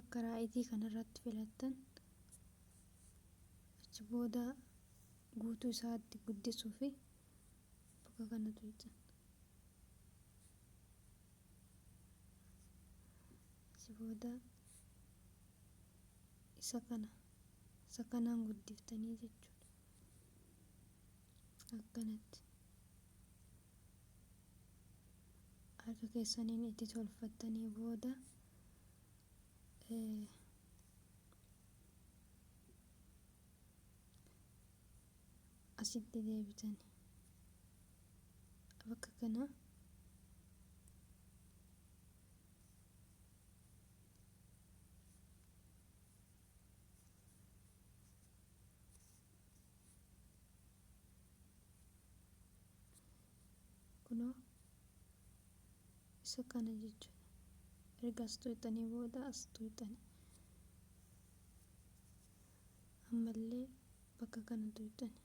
bakka raayitii kanarratti filattan achi booda guutuu isaatti guddisuu fi bakka kana tuqxan. Achi booda isa kanaan guddiftanii jechuudha. Akkanatti harka keessaniin itti tolfattanii booda asitti deebitanii bakka kana kunoo isa kana jechuudha. Erga as tuqxanii booda as tuqxanii ammallee bakka kana tuqxanii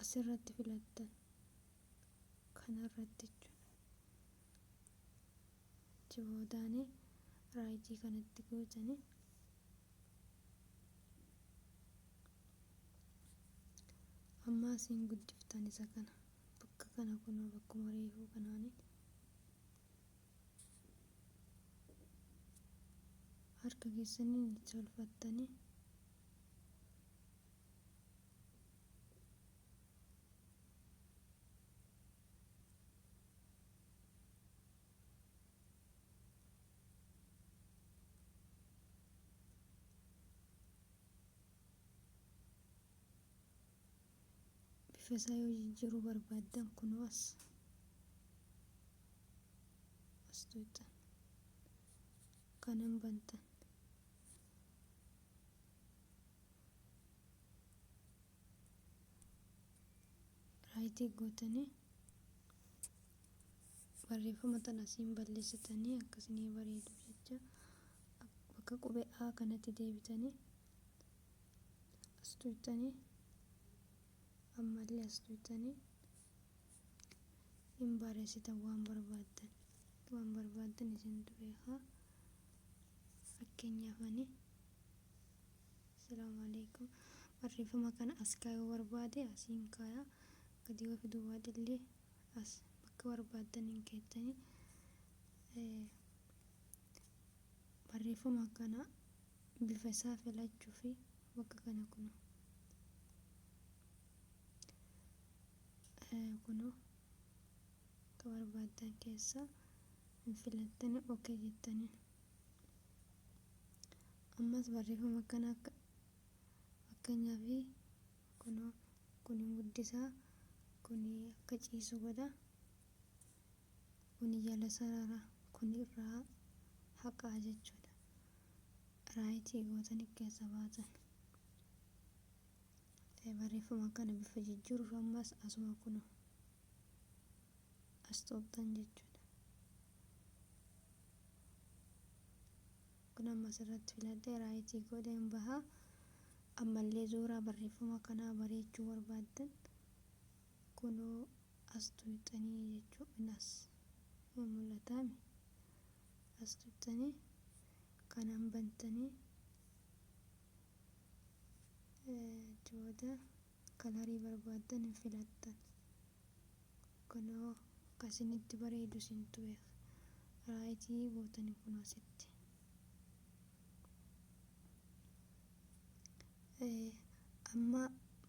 asirratti filattan kanarratti jechuudha. Achi boodaanii raayitii kanatti gootanii amma asiin guddiftan isa kana bakka kana kunoo bakkuma reefuu kanaanii harka keessaniin itti tolfattanii bifa isaa yoo jijjiiruu barbaaddan kunoo as tuqxan kanan bantan raayitii gootanii barreeffama tan asiin balleessitanii akkasinii bareeduuf jecha bakka qubee A kanatti deebitanii as tuqxanii ammallee as tuqxanii hin barreessitan waan barbaaddan isintu beekaa. Fakkeenyaaf ani assalaamu alaykum barreeffama kana as kaayuu barbaade asiin kaayaa, gadi yoo fiduu baadillee as bakka barbaaddaniin keettanii barreeffama kana bifa isaa filachuu fi bakka kana kunoo akka barbaaddan keessaa filattanii okay jettanii ammas barreeffama kana akka fakkeenyaaf kunoo kuni guddisaa kuni akka ciisu godha kuni jala sarara kuni irraa haqaa jechuudha. Raayitii gootanii keessa baatan barreeffama kana bifa jijjiiruuf ammas asuma kunoo as tuqxan jechuudha. Kun ammas irratti filadhee raayitii godheen bahaa. Ammallee suuraa barreeffama kanaa bareechuu barbaaddan kunoo as tuqxanii jechuudha. As mul'ataami as tuqxanii kanan bantanii booda kalarii barbaaddan hin filattan kunoo akkasinitti bareedu isintu beeka. Raayitii gootanii kunoo asitti amma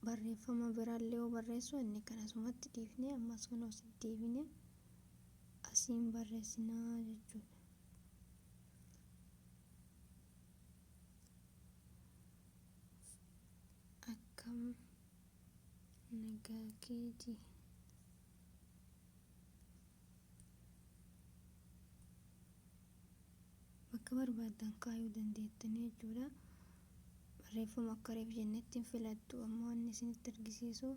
barreeffama biraallee yoo barreessu inni kan asumatti dhiifnee ammas kunoo asitti deebinee asiin barreessinaa jechuudha. Akkam nagaa keetii bakka barbaaddan kaayuu dandeettanii jechuudha. Barreeffama akka reef jennetti hin filattu ammoo inni isinitti argisiisu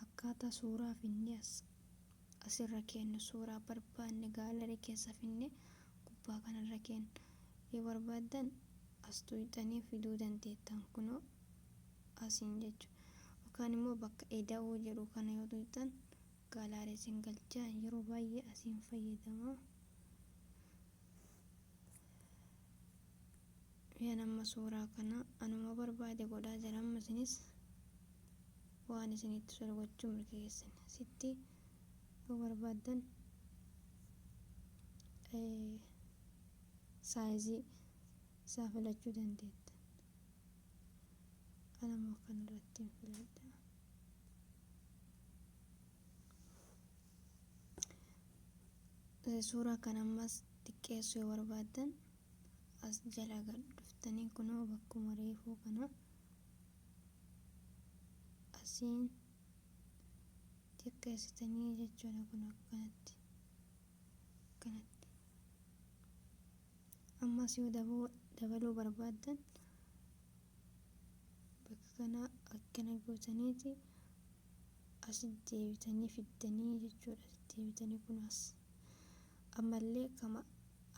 akkaataa suuraa finne asirra kennu suuraa barbaanne gaalarii keessa finne gubbaa kanarra kennu yoo barbaaddan as tuqxanii fiduu dandeettan kunoo asiin jechuudha. Yookaan immoo bakka eda'uu jedhu kana yoo tuqxan gaalaarii galchaa yeroo baay'ee asiin fayyadama. Yan amma suuraa kana anuma barbaade godhaa jira. Amma isinis waan isinitti tolu gochuu mirkaneessan. Asitti yoo barbaadan saayizii isaa filachuu dandeettan. Anuma kanarratti filadha. Suuraa kana ammas xiqqeessuu yoo barbaadan as jala gad dhuftanii kunoo bakkuma reefuu kana asiin xiqqeessitanii jechuudha. Kun akkanatti ammas yoo dabaluu barbaadan bakka kana akkana gootaniiti as deebitanii fiddanii jechuudha. Deebitanii kunas ammallee kama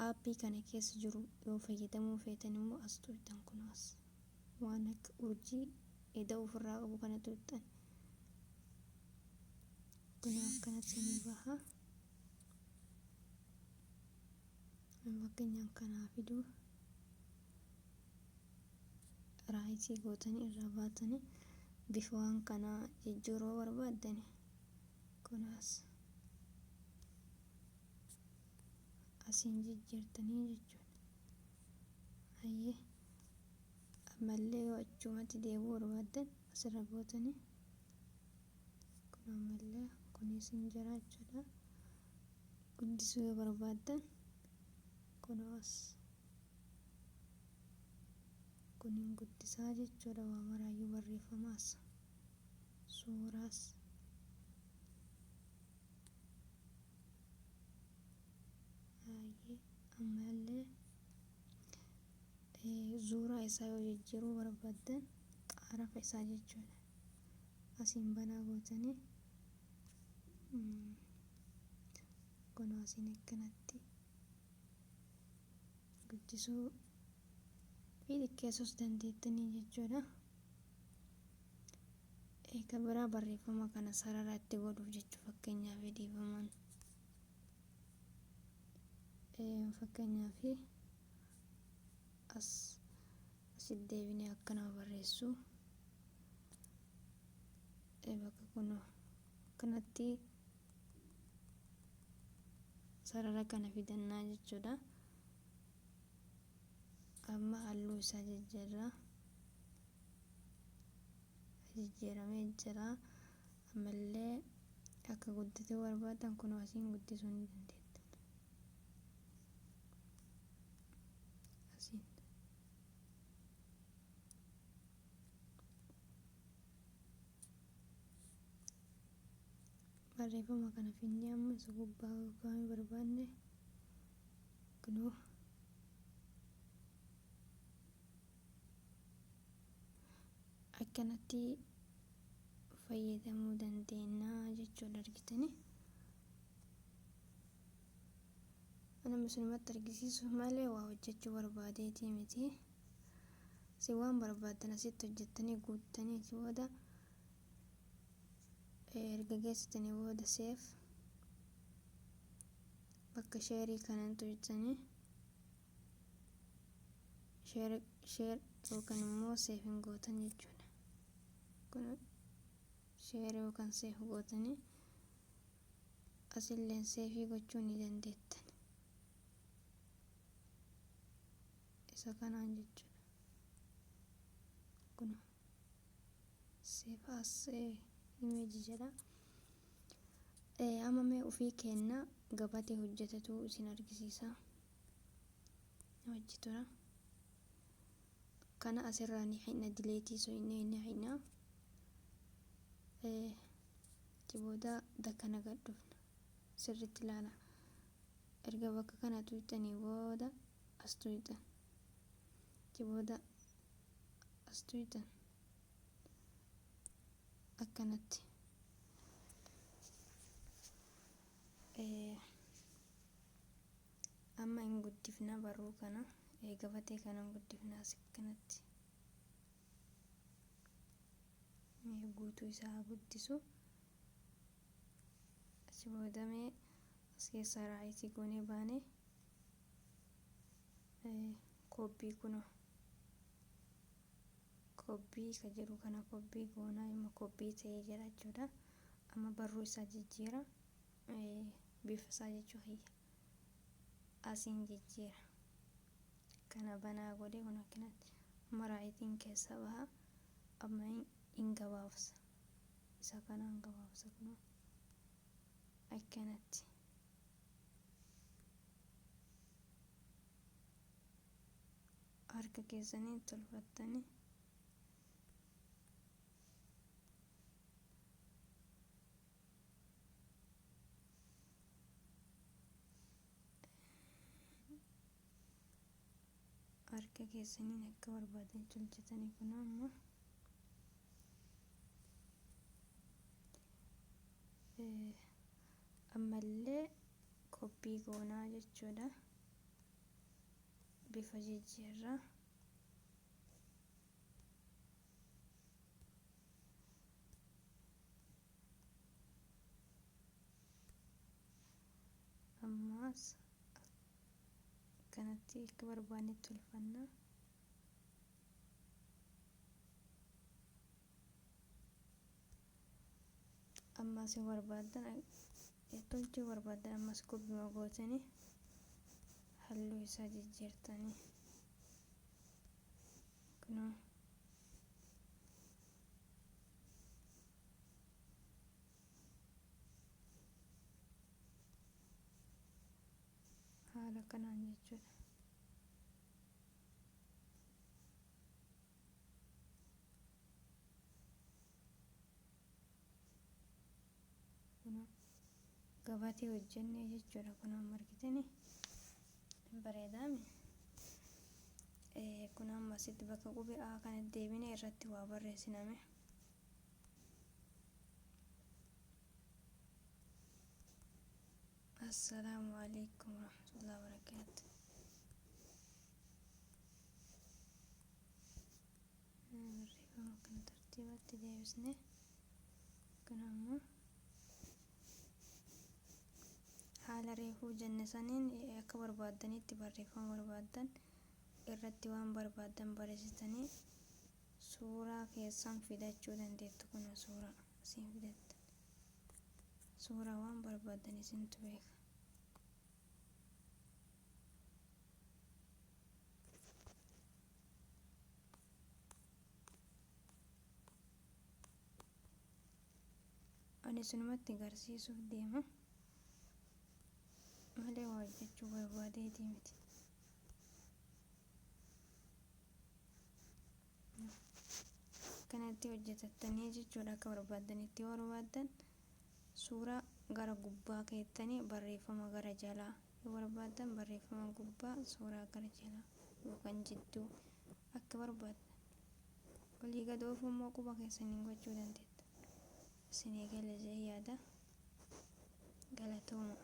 aappii kana keessa jiru yoo fayyadamuu feetan immoo as tuutan kunas waan akka urjii eda'uu ofirraa qabu kana tuutan kun akkanatti ni baha. Fakkeenyaan kanaa fiduu raayisii gootanii irraa baatanii bifa waan kanaa jijjiiruu barbaadani kunas asiin jijjiirtanii jechuudha. Hayyee ammallee yoo achumatti deebi'uu barbaadan asirra gootanii kun ammallee kunis hin jira jechuudha. Guddisuu yoo barbaadan kunas kunin guddisaa jechuudha. Waa maraayyuu barreeffamaas suuraas ammallee suuraa isaa yoo jijjiiruu barbaadan xaarafa isaa jechuudha. Asiin banaa gootanii kun asiin akkanatti guddisuu fi xiqqeessuus dandeettanii jechuudha. Eega biraa barreeffama kana sararaatti godhuuf jechuudha. Fakkeenyaaf dhiifaman fakkeenyaaf asitti deebinee akkana barreessuu bakka kun kanatti sarara kana fidannaa jechuudha. Amma halluu isaa jijjiiramee jira. Ammallee akka guddate barbaadan kun asiin guddisuu ni dandeettan. Asiin barreeffama kana finnee amma isa gubbaa kaa'uu barbaanne kunoo akkanatti fayyadamuu dandeenya jechuudha. Argitanii anuma isinumatti argisiisu malee waa hojjechuu barbaadeetii miti. Si waan barbaadan asitti hojjettanii guuttanii booda erga geessitanii booda seef bakka sheerii kanan tuuttanii sheer yookaan immoo seef hin gootan jechuudha. Kun sheer yookaan seef gootanii asilleen seefii gochuu ni dandeettan. Isa kanaan jechuudha. Kun seef as imeeji jedha. Amma mee ofii kenna gabatee hojjetatu isin argisiisa. Hojii tura. Kana asirraa ni hidna dileetii so inni hidna. Booda dakkana gad dhufna. Sirriitti ilaala. Erga bakka kana tuuttanii booda as tuuttan. Booda as tuuttan. Akkanatti. Amma hin guddifna barruu kana. Gabatee kana guddifna akkanatti. Guutuu isaa guddisu. achi boodamee as keessaa raayitii goonee baane koobbii kunoo koobbii ka jedhu kana koobbii goonaa immoo koobbii ta'ee jira jechuudha. Amma barruu isaa jijjiira bifa isaa jechuu hayya asiin jijjiira kana banaa godhee kun akkanatti amma raayitiin keessa baha. Amma hin gabaabsa isa kana hin gabaabsa kunoo akkanatti harka keessaniin tolfattanii harka keessaniin akka barbaadan tolchatanii kun amma ammallee koobbii goonaa jechuudha. Bifa jijjiirraa ammas akkanatti akka barbaanne tolfannaa. Ammas yoo barbaadan tolchuu barbaadan ammas kobbima gootanii halluu isaa jijjiirtanii kunoo haala kanaan jechuudha. Gabatee hojjennee jechuudha kun amma argitanii bareedaami. Kun amma asitti bakka qubee A kana deebinee irratti waa barreessiname assalaamu alaikum warahmatullahi wabarakatuh. Barreeffama kana tartiibatti deebisnee kun ammoo haala reefuu jenne saniin akka barbaadanitti barreeffama barbaadan irratti waan barbaadan barreessitanii suuraa keessan fidachuu dandeettu. Kun suuraa asiin fidatta suuraa waan barbaadan isintu beeka. Ani sinumatti agarsiisuuf deema malee waa hojjechuu barbaadeetii miti. Kanatti hojjetattanii jechuudha akka barbaadanitti. Yoo barbaadan suuraa gara gubbaa keettanii barreeffama gara jalaa, yoo barbaadan barreeffama gubbaa suuraa gara jalaa yookaan jidduu akka barbaadan. Olii gad oofuu immoo quba keessaniin gochuu dandeetta. Isin eegalee yaada galatooma.